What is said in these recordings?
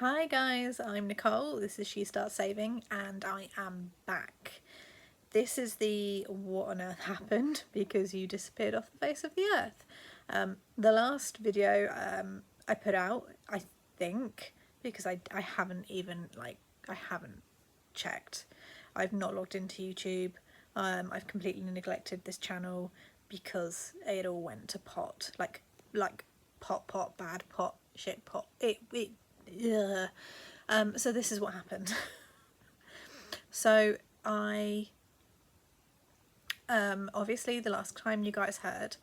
Hi guys, I'm Nicole, this is She Starts Saving, and I am back. This is the what on earth happened because you disappeared off the face of the earth. The last video I put out, I think, because I haven't even, I haven't checked. I've not logged into YouTube. I've completely neglected this channel because it all went to pot. Like pot, bad pot, shit pot. Yeah. So this is what happened. So I, obviously the last time you guys heard,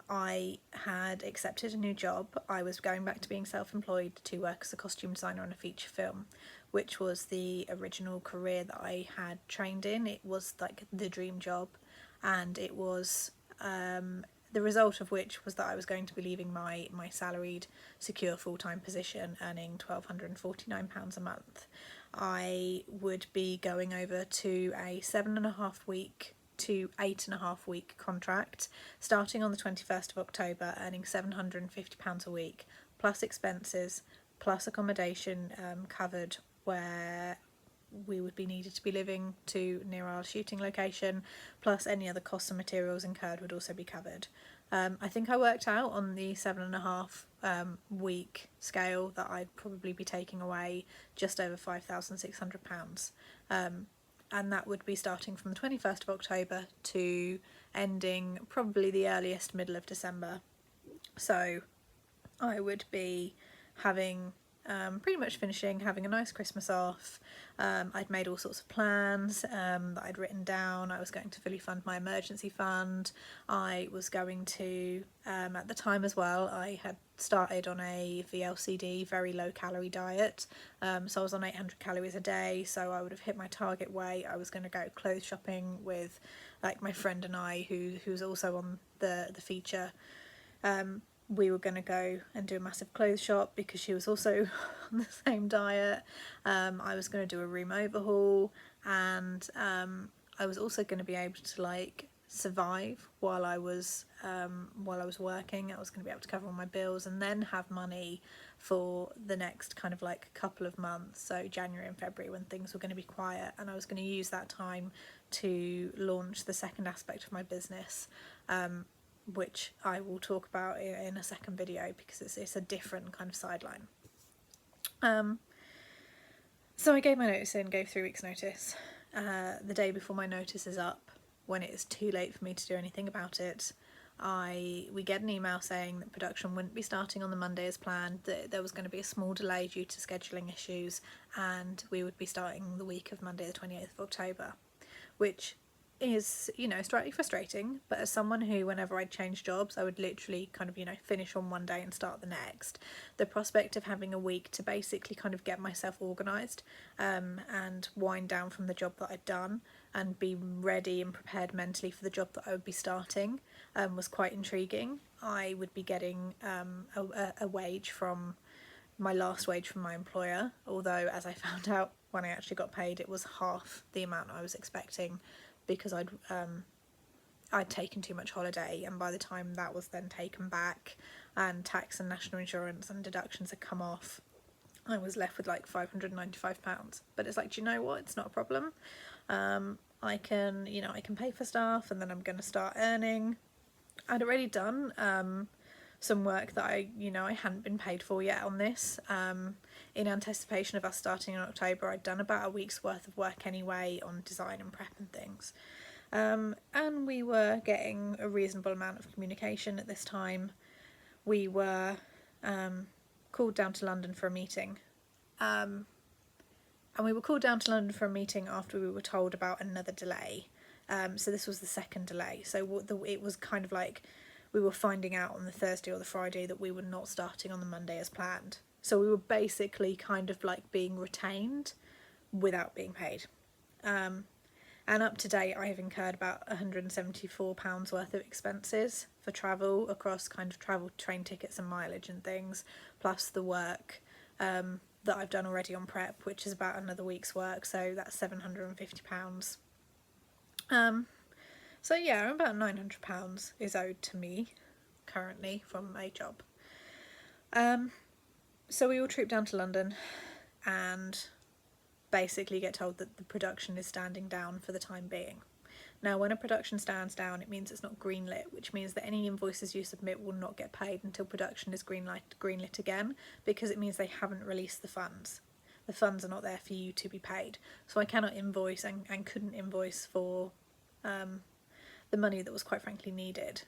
I had accepted a new job. I was going back to being self-employed to work as a costume designer on a feature film, which was the original career that I had trained in. It was like the dream job, and it was the result of which was that I was going to be leaving my salaried, secure full-time position, earning £1,249 a month. I would be going over to a 7.5 week to 8.5 week contract, starting on the 21st of October, earning £750 a week, plus expenses, plus accommodation covered where we would be needed to be living to near our shooting location, plus any other costs and materials incurred would also be covered. I think I worked out on the 7.5 week scale that I'd probably be taking away just over £5,600. And that would be starting from the 21st of October to ending probably the earliest middle of December. So I would be having pretty much finishing, having a nice Christmas off. I'd made all sorts of plans that I'd written down. I was going to fully fund my emergency fund. I was going to, at the time as well, I had started on a VLCD, very low calorie diet. So I was on 800 calories a day, so I would have hit my target weight. I was going to go clothes shopping with like my friend and I, who's also on the feature. We were going to go and do a massive clothes shop because she was also on the same diet. I was going to do a room overhaul, and I was also going to be able to like survive while I was working. I was going to be able to cover all my bills and then have money for the next kind of like couple of months, so January and February, when things were going to be quiet, and I was going to use that time to launch the second aspect of my business, which I will talk about in a second video because it's a different kind of sideline. So I gave my notice in, gave 3 weeks notice. The day before my notice is up, when it is too late for me to do anything about it, we get an email saying that production wouldn't be starting on the Monday as planned, that there was going to be a small delay due to scheduling issues, and we would be starting the week of Monday the 28th of October, which is, slightly frustrating, but as someone who, whenever I'd change jobs, I would literally kind of, finish on one day and start the next, the prospect of having a week to basically kind of get myself organised and wind down from the job that I'd done and be ready and prepared mentally for the job that I would be starting was quite intriguing. I would be getting a wage from my last wage from my employer, although as I found out when I actually got paid, it was half the amount I was expecting, because I'd taken too much holiday, and by the time that was then taken back and tax and national insurance and deductions had come off, I was left with like £595. But it's like, do you know what? It's not a problem. I can pay for stuff, and then I'm going to start earning. I'd already done some work that I hadn't been paid for yet on this. In anticipation of us starting in October, I'd done about a week's worth of work anyway on design and prep and things. And we were getting a reasonable amount of communication at this time. We were called down to London for a meeting. And we were called down to London for a meeting after we were told about another delay. So this was the second delay. So it was kind of like we were finding out on the Thursday or the Friday that we were not starting on the Monday as planned. So we were basically kind of like being retained without being paid. And up to date, I have incurred about £174 worth of expenses for travel across kind of travel, train tickets and mileage and things, plus the work that I've done already on prep, which is about another week's work, so that's £750. So yeah, about £900 is owed to me currently from a job. So we all trooped down to London. and basically get told that the production is standing down for the time being. Now, when a production stands down, it means it's not greenlit, which means that any invoices you submit will not get paid until production is greenlit again, because it means they haven't released the funds. The funds are not there for you to be paid. So I cannot invoice and couldn't invoice for the money that was quite frankly needed.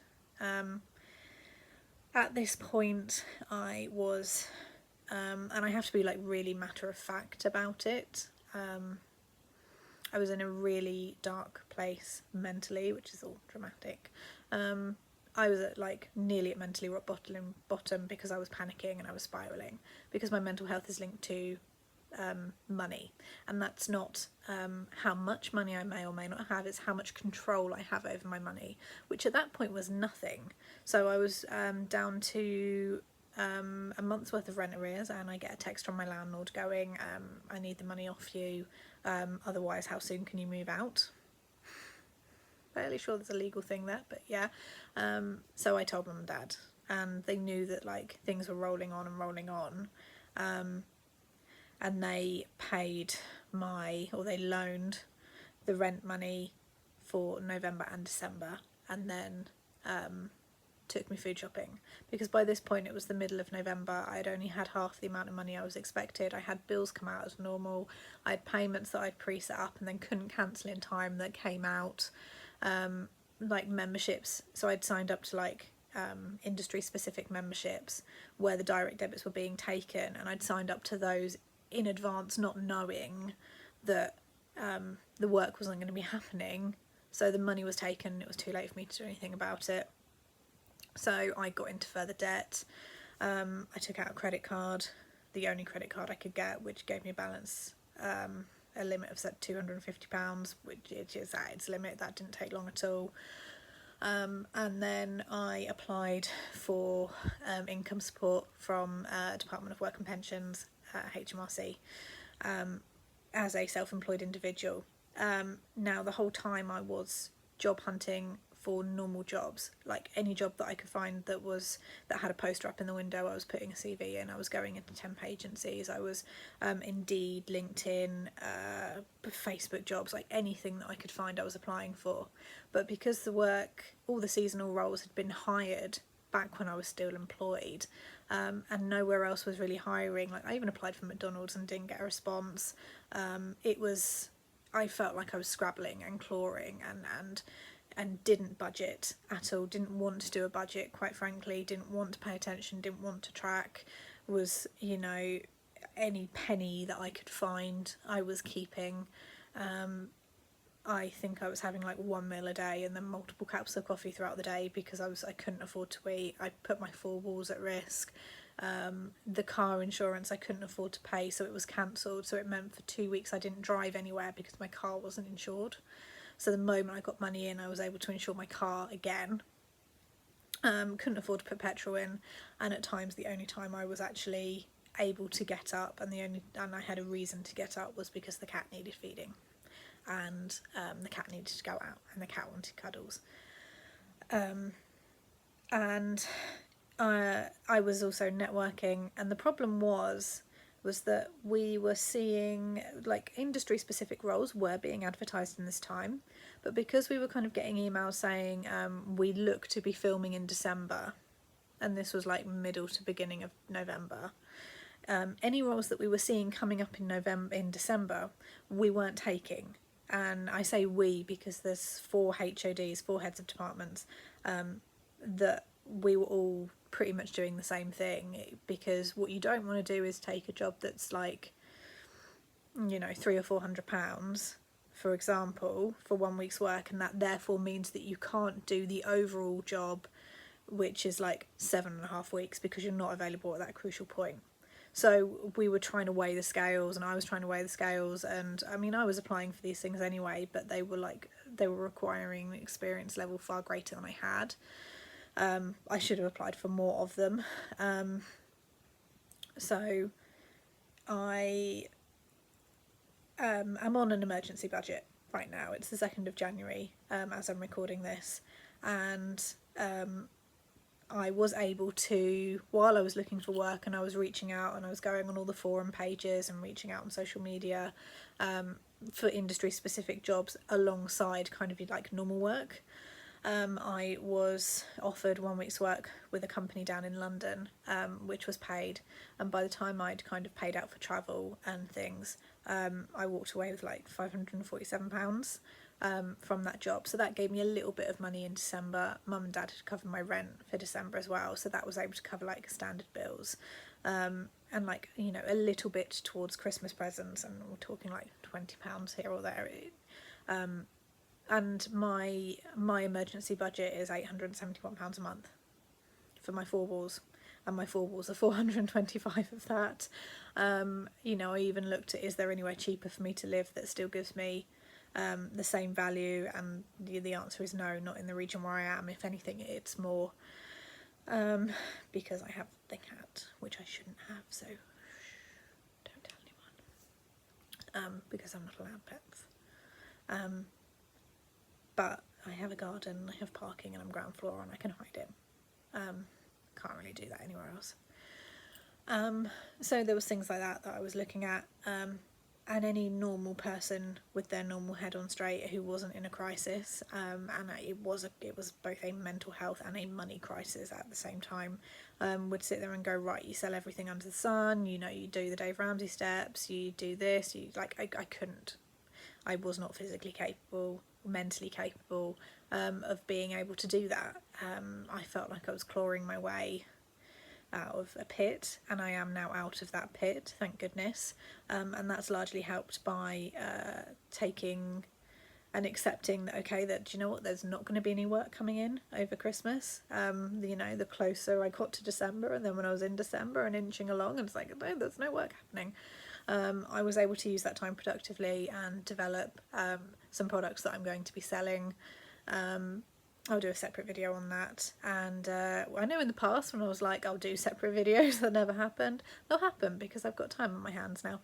At this point, I was, and I have to be like really matter of fact about it, I was in a really dark place mentally, which is all dramatic. I was at like nearly at mentally rock bottom because I was panicking and I was spiralling, because my mental health is linked to money, and that's not how much money I may or may not have, it's how much control I have over my money, which at that point was nothing. So I was down to a month's worth of rent arrears, and I get a text from my landlord going, I need the money off you, otherwise how soon can you move out? Fairly sure there's a legal thing there, but yeah. So I told mum and dad, and they knew that like things were rolling on and rolling on, and they paid they loaned the rent money for November and December, and then took me food shopping, because by this point it was the middle of November. I'd only had half the amount of money I was expected. I had bills come out as normal. I had payments that I'd pre-set up and then couldn't cancel in time that came out, like memberships. So I'd signed up to like industry specific memberships where the direct debits were being taken, and I'd signed up to those in advance, not knowing that the work wasn't going to be happening. So the money was taken, it was too late for me to do anything about it. So I got into further debt. I took out a credit card, the only credit card I could get, which gave me a balance, a limit of £250, which is at its limit. That didn't take long at all. And then I applied for income support from Department of Work and Pensions, HMRC, as a self-employed individual. Now the whole time I was job hunting for normal jobs, like any job that I could find that had a poster up in the window. I was putting a CV in, I was going into temp agencies, I was Indeed, LinkedIn, Facebook jobs, like anything that I could find I was applying for. But because all the seasonal roles had been hired back when I was still employed, and nowhere else was really hiring, like I even applied for McDonald's and didn't get a response. I felt like I was scrabbling and clawing and didn't budget at all, didn't want to do a budget, quite frankly, didn't want to pay attention, didn't want to track, was, any penny that I could find I was keeping. I think I was having like one meal a day and then multiple cups of coffee throughout the day because I couldn't afford to eat. I put my 4 walls at risk. The car insurance I couldn't afford to pay, so it was cancelled. So it meant for 2 weeks I didn't drive anywhere because my car wasn't insured. So the moment I got money in, I was able to insure my car again. Couldn't afford to put petrol in, and at times the only time I was actually able to get up and I had a reason to get up was because the cat needed feeding, and the cat needed to go out, and the cat wanted cuddles. And I was also networking, and the problem was that we were seeing like industry specific roles were being advertised in this time, but because we were kind of getting emails saying we look to be filming in December, and this was like middle to beginning of November, any roles that we were seeing coming up in December we weren't taking. And I say we because there's 4 HODs, 4 heads of departments, that we were all pretty much doing the same thing, because what you don't want to do is take a job that's like, £300 or £400, for example, for 1 week's work, and that therefore means that you can't do the overall job, which is like 7.5 weeks, because you're not available at that crucial point. So we were trying to weigh the scales, and I was trying to weigh the scales, and I mean I was applying for these things anyway, but they were requiring an experience level far greater than I had. I should have applied for more of them. So I am on an emergency budget right now. It's the 2nd of January as I'm recording this, and I was able to, while I was looking for work and I was reaching out and I was going on all the forum pages and reaching out on social media for industry specific jobs alongside kind of like normal work. I was offered 1 week's work with a company down in London, which was paid, and by the time I'd kind of paid out for travel and things, I walked away with like £547 from that job. So that gave me a little bit of money in December. Mum and Dad had covered my rent for December as well, so that was able to cover like standard bills, and like, you know, a little bit towards Christmas presents, and we're talking like £20 here or there. And my emergency budget is £871 a month for my four walls, and my four walls are 425 of that. You know, I even looked at, is there anywhere cheaper for me to live that still gives me the same value, and the answer is no, not in the region where I am. If anything, it's more, because I have the cat, which I shouldn't have, so don't tell anyone, because I'm not allowed pets. But I have a garden, I have parking, and I'm ground floor, and I can hide it. Can't really do that anywhere else. So there was things like that I was looking at, and any normal person with their normal head on straight who wasn't in a crisis, and it was both a mental health and a money crisis at the same time, would sit there and go, right, you sell everything under the sun, you know, you do the Dave Ramsey steps, you do this, you like, I couldn't. I was not physically capable, mentally capable of being able to do that. I felt like I was clawing my way out of a pit, and I am now out of that pit, thank goodness, and that's largely helped by taking and accepting that, okay, that, do you know what, there's not going to be any work coming in over Christmas. You know, the closer I got to December, and then when I was in December and inching along, and it's like, no, there's no work happening. I was able to use that time productively and develop some products that I'm going to be selling. I'll do a separate video on that, and I know in the past when I was like, I'll do separate videos, that never happened. They'll happen because I've got time on my hands now.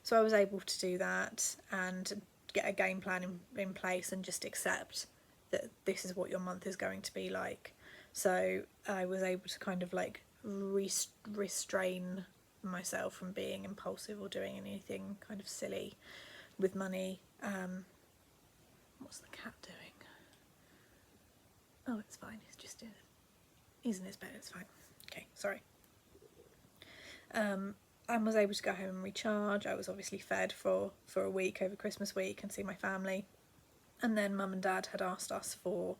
So I was able to do that and get a game plan in place and just accept that this is what your month is going to be like. So I was able to kind of like restrain myself from being impulsive or doing anything kind of silly with money. What's the cat doing? Oh, it's fine, he's in his bed, it's fine. Okay, sorry. I was able to go home and recharge. I was obviously fed for a week over Christmas week and see my family. And then Mum and Dad had asked us for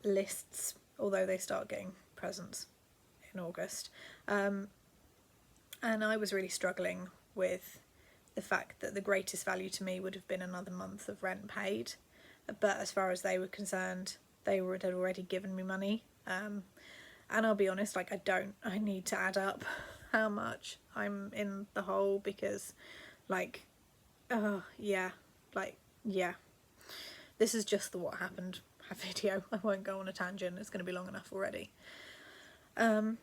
lists, although they start getting presents in August. And I was really struggling with the fact that the greatest value to me would have been another month of rent paid. But as far as they were concerned, they had already given me money. And I'll be honest, like, I need to add up how much I'm in the hole, because like, yeah, this is just the what happened video. I won't go on a tangent, it's going to be long enough already. And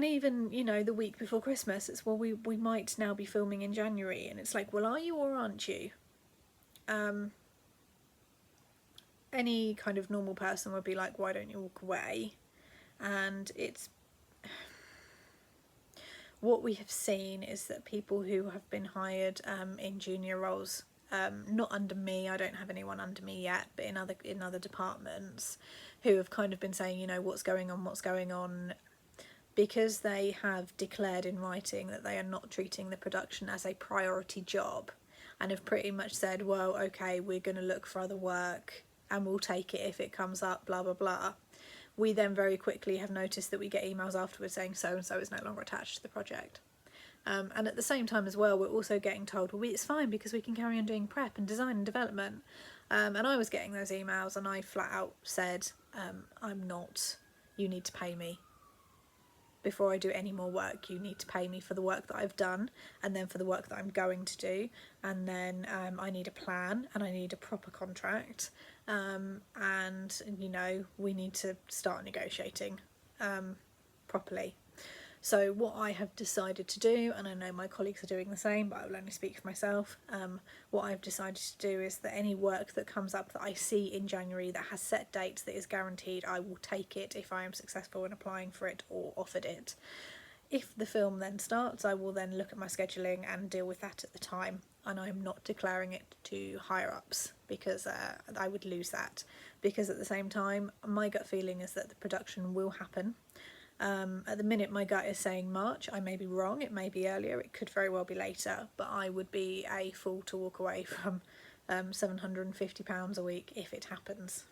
even, you know, the week before Christmas, it's, well, we might now be filming in January, and it's like, well, are you or aren't you? Any kind of normal person would be like, why don't you walk away? And it's, what we have seen is that people who have been hired in junior roles, not under me, I don't have anyone under me yet, but in other departments, who have kind of been saying, you know, what's going on, because they have declared in writing that they are not treating the production as a priority job, and have pretty much said, well, okay, we're going to look for other work and we'll take it if it comes up, blah blah blah. We then very quickly have noticed that we get emails afterwards saying so and so is no longer attached to the project. And at the same time as well, we're also getting told, well, it's fine because we can carry on doing prep and design and development. And I was getting those emails, and I flat out said, I'm not, you need to pay me. Before I do any more work, you need to pay me for the work that I've done, and then for the work that I'm going to do. And then I need a plan, and I need a proper contract. And, you know, we need to start negotiating properly. So what I have decided to do, and I know my colleagues are doing the same, but I will only speak for myself, what I've decided to do is that any work that comes up that I see in January that has set dates that is guaranteed, I will take it if I am successful in applying for it or offered it. If the film then starts, I will then look at my scheduling and deal with that at the time, and I'm not declaring it to higher ups because I would lose that, because at the same time my gut feeling is that the production will happen. At the minute my gut is saying March. I may be wrong, it may be earlier, it could very well be later, but I would be a fool to walk away from £750 a week if it happens.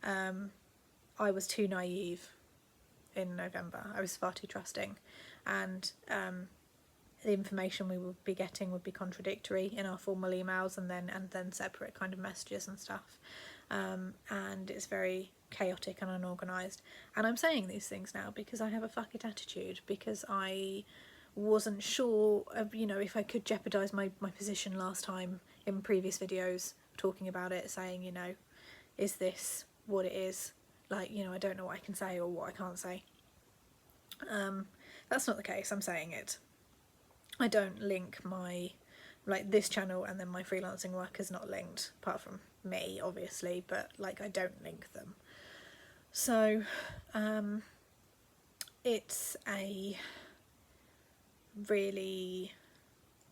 I was too naive in November. I was far too trusting, and the information we would be getting would be contradictory in our formal emails and then separate kind of messages and stuff, and it's very chaotic and unorganised. And I'm saying these things now because I have a fuck it attitude, because I wasn't sure of, you know, if I could jeopardise my position last time in previous videos talking about it, saying, you know, is this what it is? Like, you know, I don't know what I can say or what I can't say. That's not the case. I'm saying it. I don't link my, like, this channel and then my freelancing work is not linked, apart from me obviously, but like I don't link them. So it's a really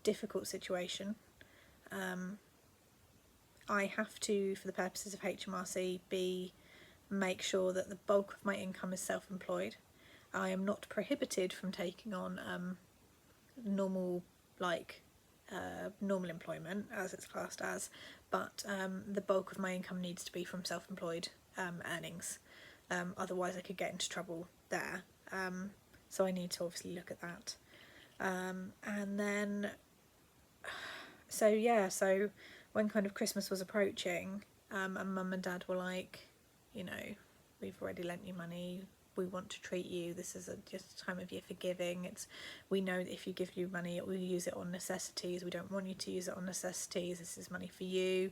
difficult situation. I have to, for the purposes of HMRC, make sure that the bulk of my income is self-employed. I am not prohibited from taking on normal employment, as it's classed as, but the bulk of my income needs to be from self-employed earnings. Otherwise I could get into trouble there. So I need to obviously look at that. And then, so when kind of Christmas was approaching, and Mum and Dad were like, you know, we've already lent you money, we want to treat you, this is just a time of year for giving, we know that if you give you money we'll use it on necessities, we don't want you to use it on necessities, this is money for you,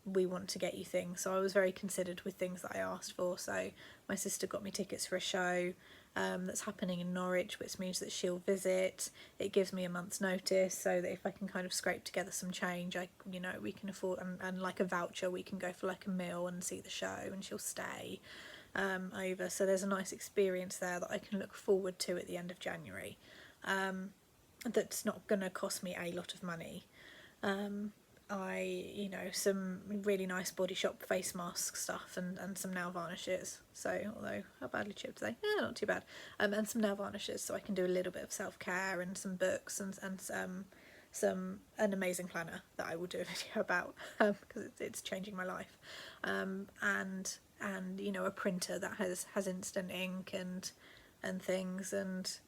we want to get you things. So I was very considered with things that I asked for. So my sister got me tickets for a show that's happening in Norwich, which means that she'll visit. It gives me a month's notice so that if I can kind of scrape together some change, we can afford, and like a voucher, we can go for like a meal and see the show, and she'll stay over. So there's a nice experience there that I can look forward to at the end of January. That's not going to cost me a lot of money. Some really nice Body Shop face mask stuff and some nail varnishes. So, although, how badly chipped are they? Yeah, not too bad. And some nail varnishes, so I can do a little bit of self-care, and some books and an amazing planner that I will do a video about because it's changing my life. And a printer that has instant ink and things, and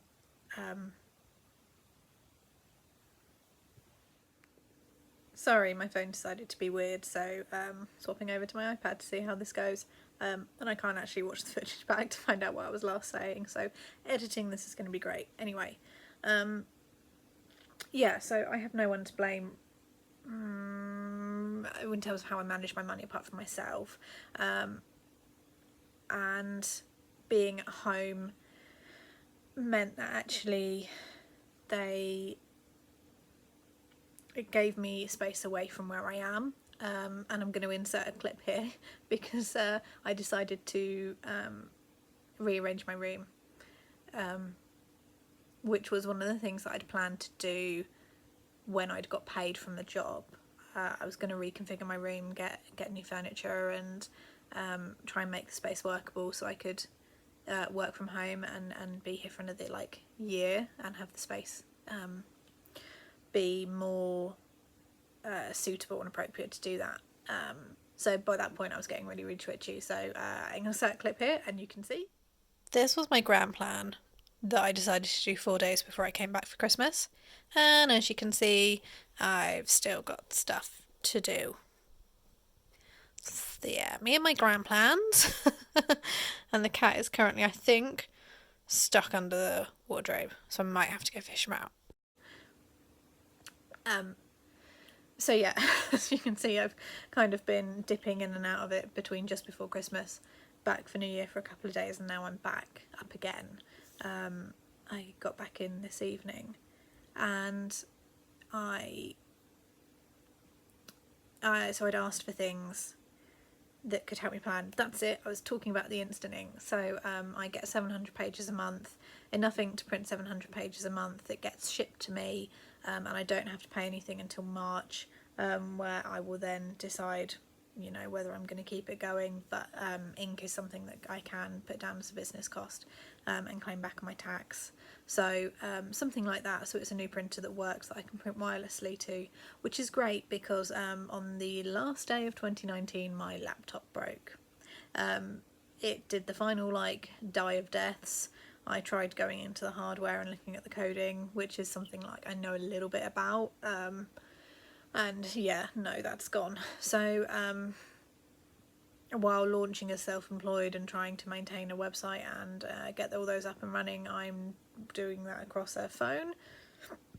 sorry, my phone decided to be weird, so swapping over to my iPad to see how this goes. And I can't actually watch the footage back to find out what I was last saying, so editing this is going to be great. Anyway, so I have no one to blame in terms of how I manage my money apart from myself. And being at home meant that actually it gave me space away from where I am, and I'm going to insert a clip here because I decided to rearrange my room, which was one of the things that I'd planned to do when I'd got paid from the job. I was going to reconfigure my room, get new furniture, and try and make the space workable so I could work from home and be here for another year and have the space be more suitable and appropriate to do that. So by that point I was getting really twitchy, so I'm going to insert a clip here and you can see. This was my grand plan that I decided to do 4 days before I came back for Christmas, and as you can see I've still got stuff to do. Yeah, me and my grand plans. And the cat is currently, I think, stuck under the wardrobe, so I might have to go fish him out. So yeah, as you can see, I've kind of been dipping in and out of it between just before Christmas, back for New Year for a couple of days, and now I'm back up again. I got back in this evening, and so I'd asked for things that could help me plan. That's it. I was talking about the instant ink. So I get 700 pages a month, enough ink to print 700 pages a month. It gets shipped to me, and I don't have to pay anything until March, where I will then decide, you know, whether I'm going to keep it going. But ink is something that I can put down as a business cost and claim back on my tax. So something like that. So it's a new printer that works, that I can print wirelessly to, which is great because on the last day of 2019 my laptop broke. It did the final like die of deaths. I tried going into the hardware and looking at the coding, which is something like I know a little bit about, and yeah, no, that's gone. So while launching as self-employed and trying to maintain a website and get all those up and running, I'm doing that across a phone,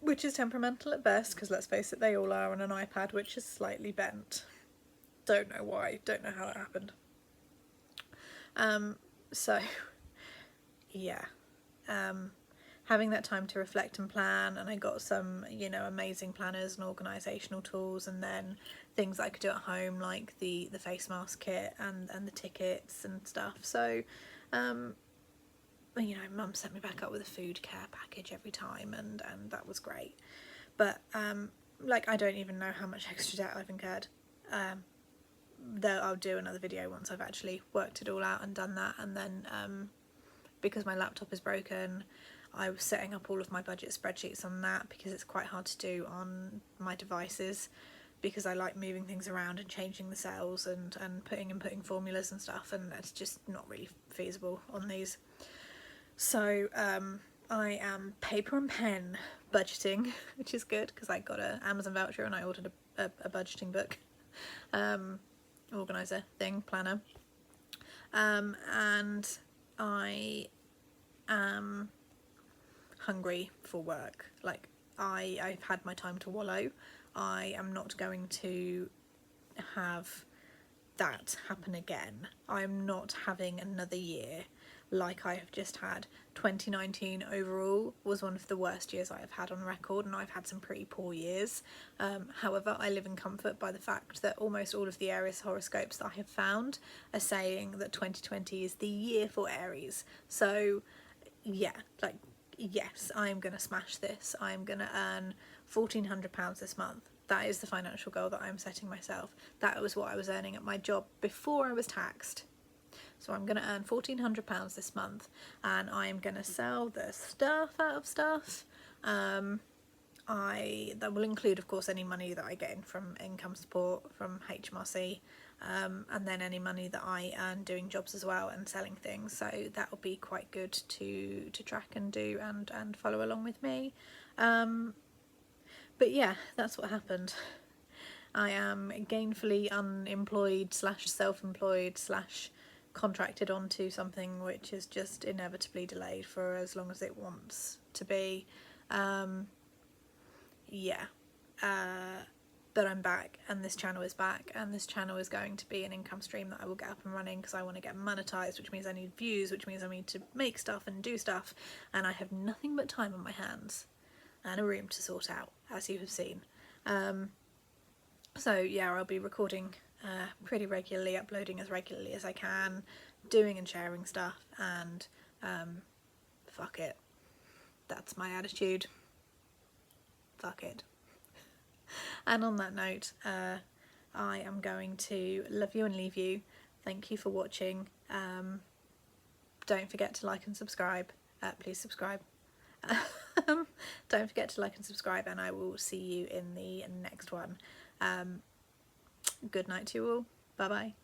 which is temperamental at best, because let's face it, they all are, on an iPad which is slightly bent. Don't know why, don't know how that happened. So yeah, having that time to reflect and plan, and I got some, you know, amazing planners and organisational tools, and then things I could do at home like the face mask kit and the tickets and stuff. So you know, Mum set me back up with a food care package every time, and that was great. But like, I don't even know how much extra debt I've incurred. Though I'll do another video once I've actually worked it all out and done that. And then because my laptop is broken, I was setting up all of my budget spreadsheets on that, because it's quite hard to do on my devices, because I like moving things around and changing the cells and putting formulas and stuff, and that's just not really feasible on these. So I am paper and pen budgeting, which is good because I got an Amazon voucher and I ordered a budgeting book, organiser thing, planner, and I am hungry for work. Like, I've had my time to wallow. I am not going to have that happen again. I'm not having another year like I have just had. 2019 overall was one of the worst years I have had on record, and I've had some pretty poor years. However, I live in comfort by the fact that almost all of the Aries horoscopes that I have found are saying that 2020 is the year for Aries. So yeah, like, yes, I'm going to smash this. I'm going to earn £1,400 this month. That is the financial goal that I'm setting myself. That was what I was earning at my job before I was taxed. So I'm going to earn £1,400 this month, and I'm going to sell the stuff out of stuff. That will include, of course, any money that I get in from income support from HMRC, and then any money that I earn doing jobs as well and selling things. So that will be quite good to track and do and follow along with me. But yeah, that's what happened. I am gainfully unemployed / self-employed / contracted onto something which is just inevitably delayed for as long as it wants to be. Yeah, but I'm back, and this channel is back, and this channel is going to be an income stream that I will get up and running, because I want to get monetized, which means I need views, which means I need to make stuff and do stuff, and I have nothing but time on my hands and a room to sort out, as you have seen. So yeah, I'll be recording pretty regularly, uploading as regularly as I can, doing and sharing stuff, and fuck it. That's my attitude. Fuck it. And on that note, I am going to love you and leave you. Thank you for watching. Don't forget to like and subscribe. Please subscribe. Don't forget to like and subscribe, and I will see you in the next one. Good night to you all. Bye bye.